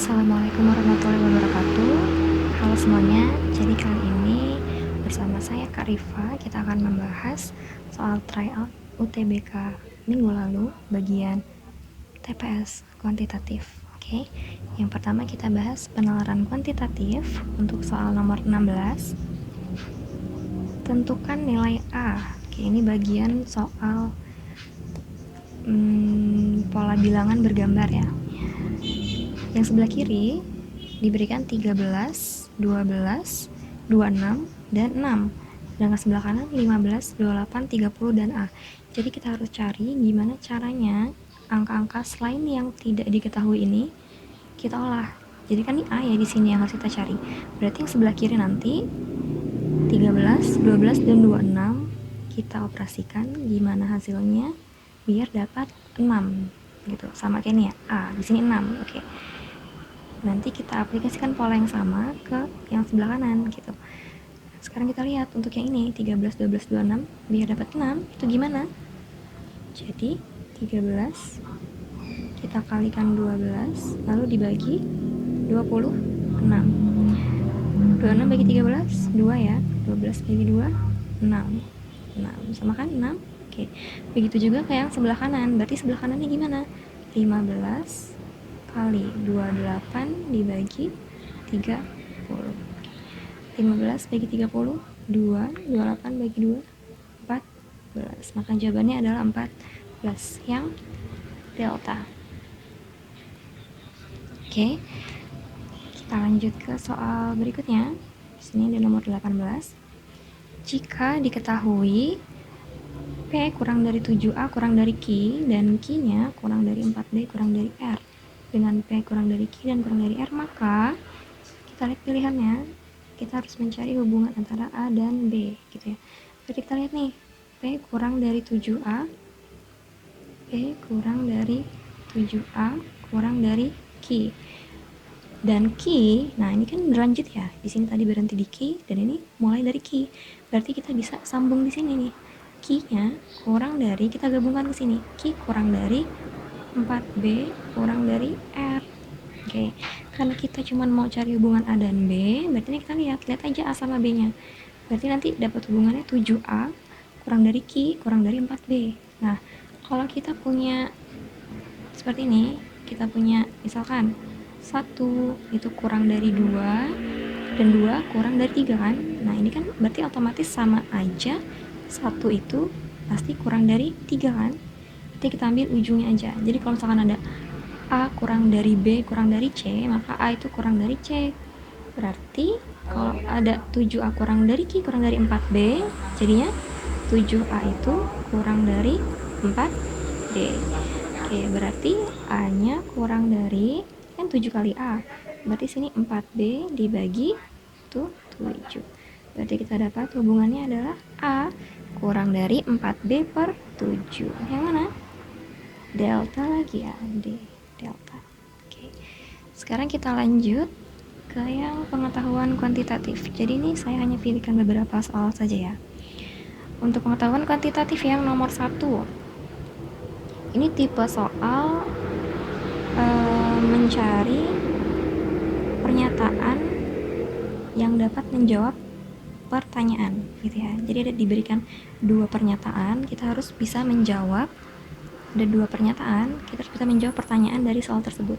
Assalamualaikum warahmatullahi wabarakatuh. Halo semuanya, jadi kali ini bersama saya Kak Rifa, kita akan membahas soal tryout UTBK minggu lalu bagian TPS kuantitatif. Oke, yang pertama kita bahas penalaran kuantitatif untuk soal nomor 16. Tentukan nilai A. Oke, ini bagian soal pola bilangan bergambar ya. Yang sebelah kiri diberikan 13, 12, 26, dan 6. Sedangkan sebelah kanan 15, 28, 30, dan A. Jadi kita harus cari gimana caranya angka-angka selain yang tidak diketahui ini kita olah. Jadi kan ini A ya di sini yang harus kita cari. Berarti yang sebelah kiri nanti 13, 12, dan 26 kita operasikan gimana hasilnya biar dapat 6 gitu. Sama kayak ini ya. A di sini 6. Oke. Nanti kita aplikasikan pola yang sama ke yang sebelah kanan gitu. Sekarang kita lihat untuk yang ini 13, 12, 26 biar dapat 6 itu gimana? Jadi 13 kita kalikan 12 lalu dibagi 26. 26 bagi 13 2 ya. 12 bagi 2 6 sama kan 6. Oke. Begitu juga kayak yang sebelah kanan. Berarti sebelah kanannya gimana? 15 kali 28 dibagi 30. 15 bagi 30 2, 28 bagi 2 14. Maka jawabannya adalah 14 yang delta. Oke. Kita lanjut ke soal berikutnya. Di sini ada nomor 18. Jika diketahui P kurang dari 7A kurang dari Q dan Q-nya kurang dari 4B kurang dari R dengan P kurang dari Q dan kurang dari R, maka kita lihat pilihannya, kita harus mencari hubungan antara A dan B gitu ya. Jadi kita lihat nih, P kurang dari 7A, P kurang dari 7A kurang dari Q. Dan Q, nah ini kan berlanjut ya. Di sini tadi berhenti di Q dan ini mulai dari Q. Berarti kita bisa sambung di sini nih. Q-nya kurang dari, kita gabungkan ke sini. Q kurang dari 4B kurang dari R. Oke, karena kita cuma mau cari hubungan A dan B, berarti ini kita lihat aja A sama B-nya. Berarti nanti dapat hubungannya 7A kurang dari Q kurang dari 4B. Nah, kalau kita punya seperti ini, kita punya misalkan 1 itu kurang dari 2 dan 2 kurang dari 3 kan. Nah, ini kan berarti otomatis sama aja 1 itu pasti kurang dari 3 kan. Nanti kita ambil ujungnya aja. Jadi kalau misalkan ada A kurang dari B kurang dari C, maka A itu kurang dari C. Berarti kalau ada 7A kurang dari Q kurang dari 4B, jadinya 7A itu kurang dari 4D. Oke, berarti A-nya kurang dari, kan 7 kali A. Berarti sini 4B dibagi 7. Berarti kita dapat hubungannya adalah A kurang dari 4B per 7. Yang mana? Delta lagi ya, D, delta. Oke. Sekarang kita lanjut ke yang pengetahuan kuantitatif. Jadi ini saya hanya pilihkan beberapa soal saja ya. Untuk pengetahuan kuantitatif yang nomor 1. Ini tipe soal mencari pernyataan yang dapat menjawab pertanyaan gitu ya. Jadi ada diberikan 2 pernyataan, kita harus bisa menjawab. Ada 2 pernyataan, kita harus bisa menjawab pertanyaan dari soal tersebut.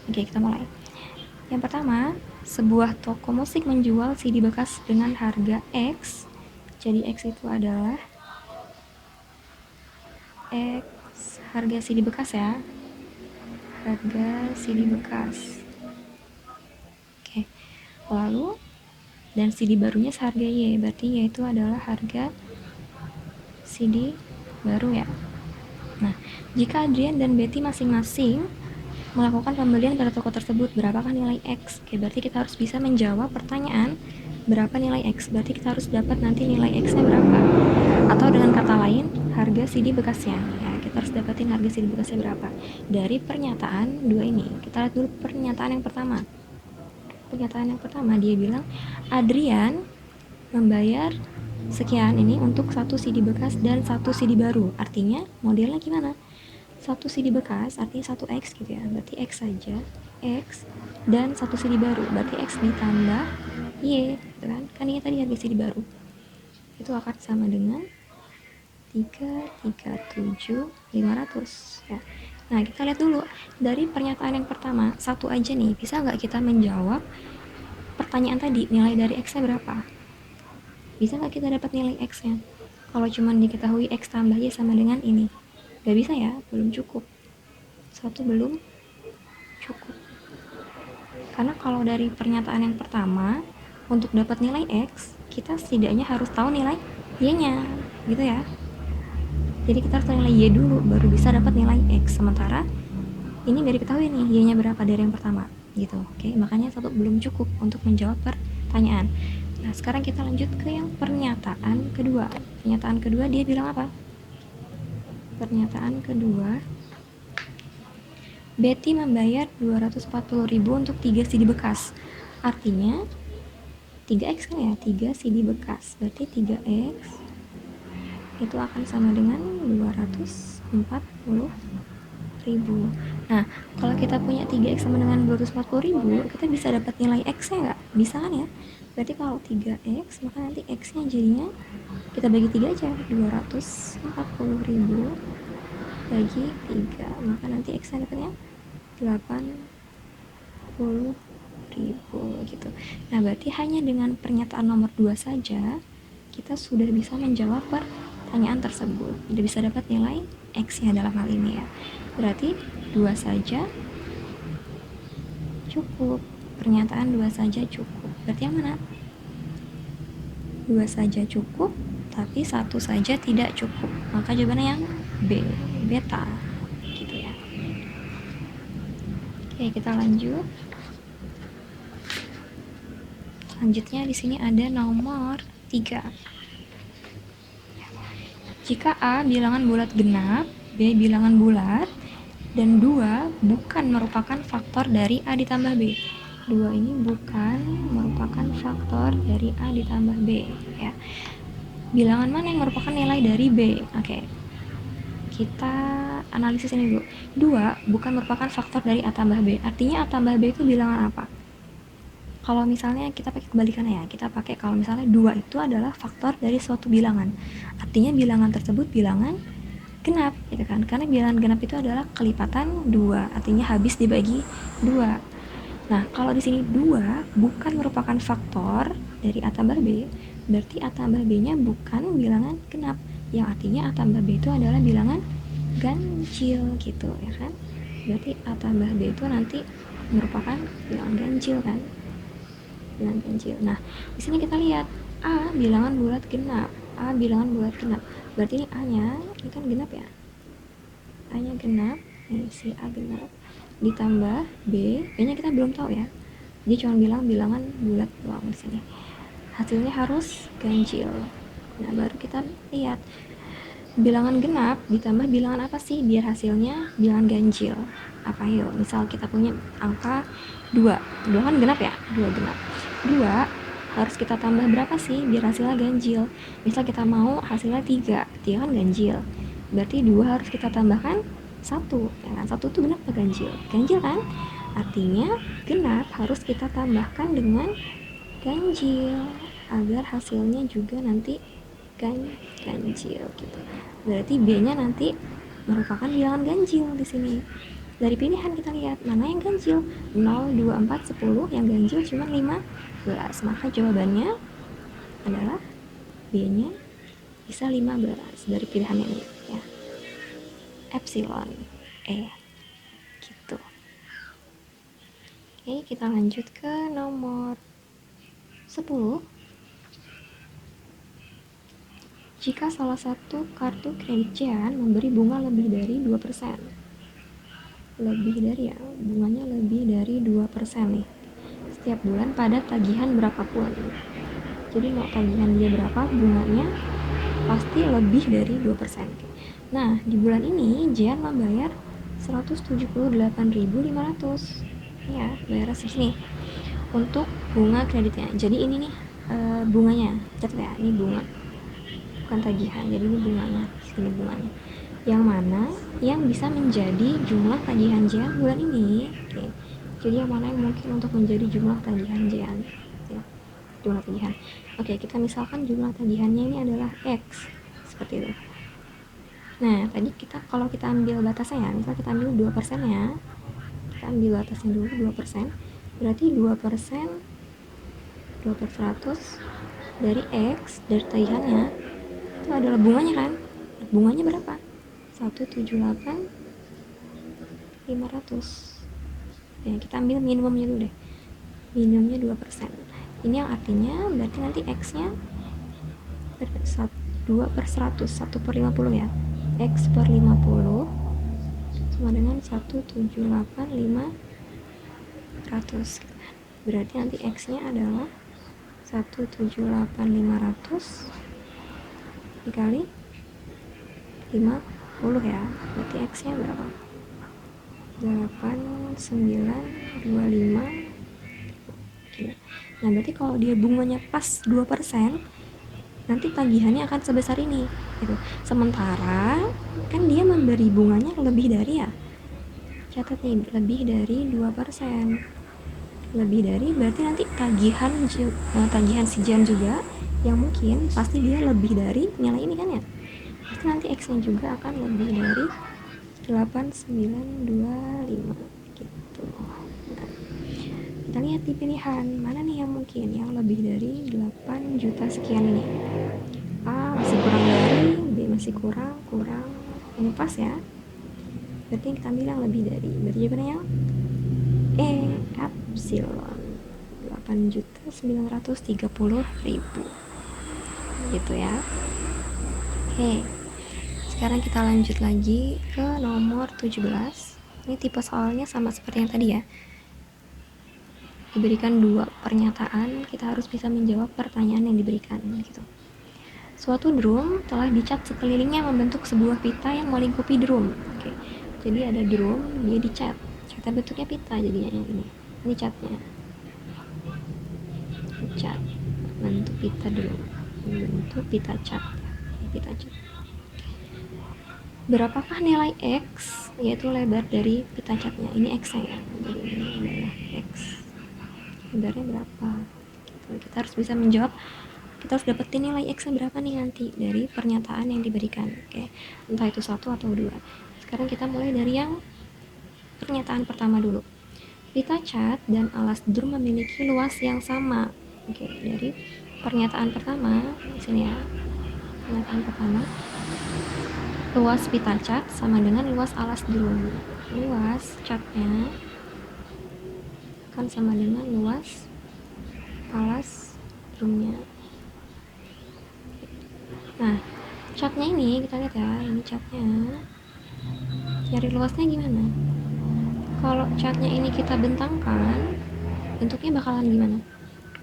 Oke, kita mulai. Yang pertama, sebuah toko musik menjual CD bekas dengan harga X. Jadi X itu adalah X, harga CD bekas ya. Harga CD bekas. Oke. Lalu dan CD barunya seharga Y, berarti Y itu adalah harga CD baru ya. Nah, jika Adrian dan Betty masing-masing melakukan pembelian pada toko tersebut, berapakah nilai X? Oke, berarti kita harus bisa menjawab pertanyaan berapa nilai X. Berarti kita harus dapat nanti nilai X-nya berapa. Atau dengan kata lain, harga CD bekasnya. Ya, kita harus dapatin harga CD bekasnya berapa. Dari pernyataan 2 ini. Kita lihat dulu pernyataan yang pertama. Pernyataan yang pertama, dia bilang, Adrian membayar sekian ini untuk 1 CD bekas dan 1 CD baru. Artinya modelnya gimana? 1 CD bekas artinya 1X gitu ya. Berarti X saja. X dan 1 CD baru, berarti X ditambah Y, gitu kan? Kan ini tadi harga CD baru. Itu akan sama dengan 337.500 ya. Nah, kita lihat dulu dari pernyataan yang pertama, satu aja nih, bisa nggak kita menjawab pertanyaan tadi, nilai dari X-nya berapa? Bisa nggak kita dapat nilai X-nya? Kalau cuma diketahui X tambah Y sama dengan ini, nggak bisa ya, belum cukup. Satu belum cukup. Karena kalau dari pernyataan yang pertama, untuk dapat nilai X, kita setidaknya harus tahu nilai Y-nya, gitu ya. Jadi kita harus tahu nilai Y dulu, baru bisa dapat nilai X. Sementara ini nggak diketahui nih Y-nya berapa dari yang pertama, gitu. Oke, makanya satu belum cukup untuk menjawab pertanyaan. Nah, sekarang kita lanjut ke yang pernyataan kedua. Pernyataan kedua dia bilang apa? Pernyataan kedua, Betty membayar 240.000 untuk 3 CD bekas. Artinya 3X kan ya, 3 CD bekas. Berarti 3X itu akan sama dengan 240.000. Nah, kalau kita punya 3X sama dengan 240.000, kita bisa dapat nilai X-nya nggak? Bisa kan ya? Berarti kalau 3X, maka nanti X-nya jadinya kita bagi 3 aja. 240.000 bagi 3, maka nanti X-nya dapatnya 80.000 gitu. Nah, berarti hanya dengan pernyataan nomor 2 saja kita sudah bisa menjawab pertanyaan tersebut. Sudah bisa dapat nilai X-nya dalam hal ini ya. Berarti 2 saja cukup. Pernyataan 2 saja cukup. Berarti yang mana? 2 saja cukup, tapi 1 saja tidak cukup. Maka jawabannya yang B, beta. Gitu ya. Oke, kita lanjut. Selanjutnya di sini ada nomor 3. Jika A bilangan bulat genap, B bilangan bulat, dan 2 bukan merupakan faktor dari A ditambah B. 2 ini bukan merupakan faktor dari A ditambah B ya. Bilangan mana yang merupakan nilai dari B? Oke. Kita analisis ini dulu. 2 bukan merupakan faktor dari A tambah B. Artinya A tambah B itu bilangan apa? Kalau misalnya kita pakai kebalikannya ya, kita pakai kalau misalnya 2 itu adalah faktor dari suatu bilangan. Artinya bilangan tersebut bilangan genap, gitu kan? Karena bilangan genap itu adalah kelipatan 2, artinya habis dibagi 2. Nah, kalau di sini 2 bukan merupakan faktor dari A tambah B, berarti A tambah B-nya bukan bilangan genap, yang artinya A tambah B itu adalah bilangan ganjil, gitu ya kan? Berarti A tambah B itu nanti merupakan bilangan ganjil kan? Bilangan ganjil. Nah, di sini kita lihat A bilangan bulat genap. A bilangan bulat genap. Berarti ini A-nya, ini kan genap ya. A-nya genap, ini si A genap. Ditambah B, B-nya kita belum tahu ya. Dia cuma bilang bilangan bulat doang di sini. Hasilnya harus ganjil. Nah, baru kita lihat bilangan genap ditambah bilangan apa sih biar hasilnya bilangan ganjil. Apa yuk? Misal kita punya angka 2. 2 kan genap ya? 2 genap. 2 harus kita tambah berapa sih biar hasilnya ganjil? Misal kita mau hasilnya 3 kan ganjil. Berarti 2 harus kita tambahkan 1, ya kan? 1 itu genap atau ganjil? Ganjil kan? Artinya genap harus kita tambahkan dengan ganjil agar hasilnya juga nanti ganjil gitu. Berarti B-nya nanti merupakan bilangan ganjil di sini. Dari pilihan kita lihat mana yang ganjil. 0, 2, 4, 10, yang ganjil cuma 15. Maka jawabannya adalah B-nya bisa 15 dari pilihan ini ya. Epsilon E gitu. Oke, kita lanjut ke nomor 10. Jika salah satu kartu kredit Jean memberi bunga lebih dari 2%. Lebih dari ya, bunganya lebih dari 2% nih. Setiap bulan pada tagihan berapapun. Jadi mau tagihan dia berapa, bunganya pasti lebih dari 2%. Nah, di bulan ini Jean membayar 178.500. Ya, bayar segini untuk bunga kreditnya. Jadi ini nih bunganya. Catat ya, ini bunga. Bukan tagihan, jadi ini bunganya. Sini bunganya. Yang mana yang bisa menjadi jumlah tagihan Jean bulan ini. Oke. Jadi yang mana yang mungkin untuk menjadi jumlah tagihan Jan? Ya, jumlah tagihan. Oke, kita misalkan jumlah tagihannya ini adalah X. Seperti itu. Nah, tadi kalau kita ambil batasnya ya, misal kita ambil 2% ya. Kita ambil batasnya dulu 2%. Berarti 2%, 2 per 100 dari X, dari tagihannya, itu adalah bunganya kan? Bunganya berapa? 178.500. Ya, kita ambil minimumnya dulu deh. Minimumnya 2%. Ini yang artinya berarti nanti X-nya 2 per 100, 1 per 50 ya. X per 50 sama dengan 178.500. Berarti nanti X-nya adalah 178.500 dikali 50 ya. Berarti X-nya berapa? 8925. Nah, berarti kalau dia bunganya pas 2%, nanti tagihannya akan sebesar ini gitu. Sementara kan dia memberi bunganya lebih dari, ya catat nih, lebih dari 2%. Lebih dari berarti nanti tagihan si Jan juga yang mungkin pasti dia lebih dari nilai ini kan ya. Pasti nanti X-nya juga akan lebih dari 8925 gitu. Nah, kita lihat di pilihan mana nih yang mungkin yang lebih dari 8 juta sekian ini. A masih kurang dari, B masih kurang, ini pas ya. Berarti kita ambil yang lebih dari. Berarti jawabannya yang E, epsilon 8.930.000 gitu ya. Oke, sekarang kita lanjut lagi ke nomor 17. Ini tipe soalnya sama seperti yang tadi ya. Diberikan 2 pernyataan, kita harus bisa menjawab pertanyaan yang diberikan gitu. Suatu drum telah dicat sekelilingnya membentuk sebuah pita yang melingkupi drum. Oke. Jadi ada drum, dia dicat. Catnya bentuknya pita jadinya ini. Ini catnya. Cat. Bentuk pita drum. Bentuk pita cat. Pita cat. Berapakah nilai X, yaitu lebar dari pita catnya? Ini X-nya ya. Jadi ini adalah X. Lebarnya berapa? Kita harus bisa menjawab. Kita harus dapetin nilai X berapa nih nanti dari pernyataan yang diberikan. Oke, entah itu 1 atau 2. Sekarang kita mulai dari yang pernyataan pertama dulu. Pita cat dan alas drum memiliki luas yang sama. Oke, dari pernyataan pertama di sini ya. Pernyataan pertama, luas pita cat sama dengan luas alas drum. Luas catnya akan sama dengan luas alas drumnya. Nah, catnya ini kita lihat ya, ini catnya. Cari luasnya gimana? Kalau catnya ini kita bentangkan, bentuknya bakalan gimana?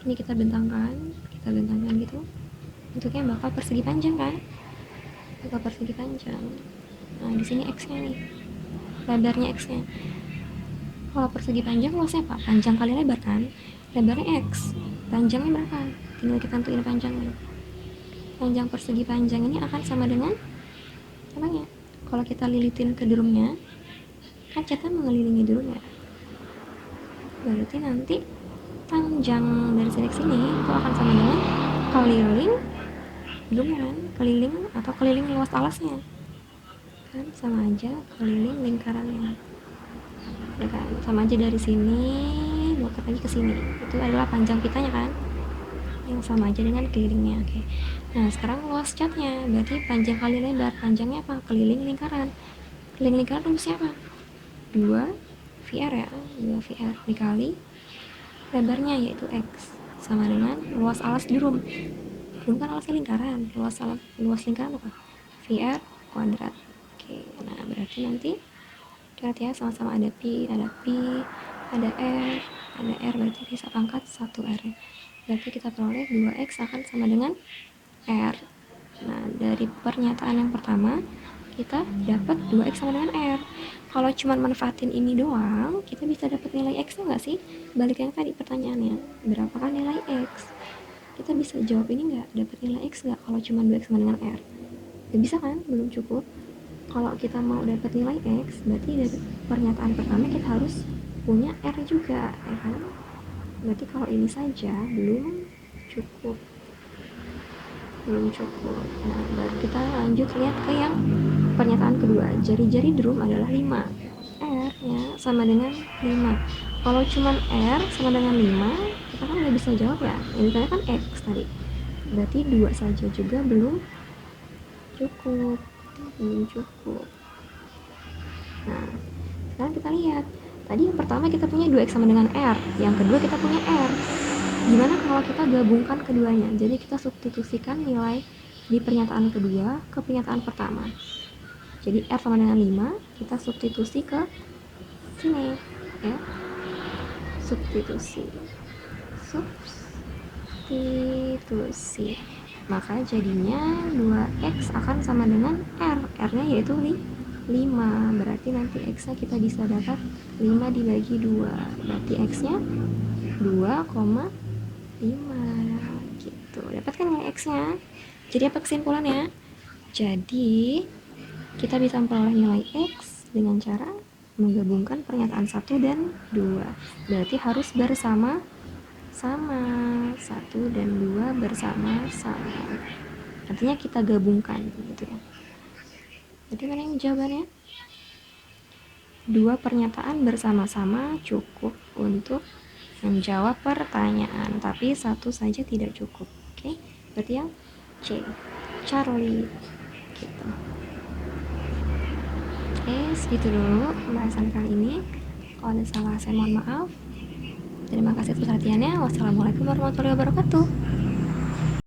Ini kita bentangkan gitu. Bentuknya bakal persegi panjang kan? Bakal persegi panjang. Nah, di sini X-nya nih. Lebarnya X-nya. Kalau persegi panjang luasnya apa? Panjang kali lebar kan? Lebarnya X. Panjangnya berapa? Tinggal kita tentuin panjangnya. Panjang persegi panjang ini akan sama dengan apanya? Kalau kita lilitin ke drumnya, kan catnya mengelilingi drumnya. Berarti nanti panjang dari sini ke sini itu akan sama dengan keliling drumnya kan? Keliling atau keliling luas alasnya. Kan sama aja keliling lingkarannya. Ya kan? Sama aja dari sini muter lagi ke sini. Itu adalah panjang pitanya kan? Yang sama aja dengan kelilingnya. Oke. Nah, sekarang luas catnya berarti panjang kali lebar. Panjangnya apa? Keliling lingkaran. Keliling lingkaran rumusnya apa? 2 VR ya. 2 VR dikali lebarnya yaitu X sama dengan luas alas drum. Drum kan alasnya lingkaran. Luas lingkaran apa? VR kuadrat. Oke. Nah, berarti nanti lihat ya, sama-sama ada pi, ada R, berarti bisa pangkat 1R. Berarti kita peroleh 2X akan sama dengan R. Nah, dari pernyataan yang pertama, kita dapat 2X sama dengan R. Kalau cuma manfaatin ini doang, kita bisa dapat nilai X-nya nggak sih? Balik yang tadi pertanyaannya, berapakah nilai X? Kita bisa jawab ini nggak? Dapat nilai X nggak kalau cuma 2X sama dengan R? Nggak bisa kan? Belum cukup. Kalau kita mau dapat nilai X, berarti dari pernyataan pertama kita harus punya R juga, ya kan? Berarti kalau ini saja belum cukup. Nah, baru kita lanjut lihat ke yang pernyataan kedua. Jari-jari drum adalah 5. R nya sama dengan 5. Kalau cuman R sama dengan 5, kita kan nggak bisa jawab ya. Yang ditanya kan X tadi. Berarti 2 saja juga belum cukup. Nah, sekarang kita lihat. Tadi yang pertama kita punya 2X sama dengan R. Yang kedua kita punya R. Gimana kalau kita gabungkan keduanya? Jadi kita substitusikan nilai di pernyataan kedua ke pernyataan pertama. Jadi R sama dengan 5, kita substitusi ke sini, ya. Substitusi. Maka jadinya 2X akan sama dengan R. R-nya yaitu 5. Berarti nanti X-nya kita bisa dapat 5 dibagi 2. Berarti X-nya 2,5 gitu. Dapatkan nilai X-nya. Jadi apa kesimpulannya? Jadi kita bisa memperoleh nilai X dengan cara menggabungkan pernyataan 1 dan 2. Berarti harus bersama-sama. 1 dan 2 bersama-sama. Artinya kita gabungkan gitu ya. Jadi mana yang jawabannya? 2 pernyataan bersama-sama cukup untuk menjawab pertanyaan, tapi 1 saja tidak cukup. Oke, berarti yang C, Charlie gitu. Oke, segitu dulu pembahasan kali ini. Kalau ada salah saya mohon maaf. Terima kasih atas perhatiannya. Wassalamualaikum warahmatullahi wabarakatuh.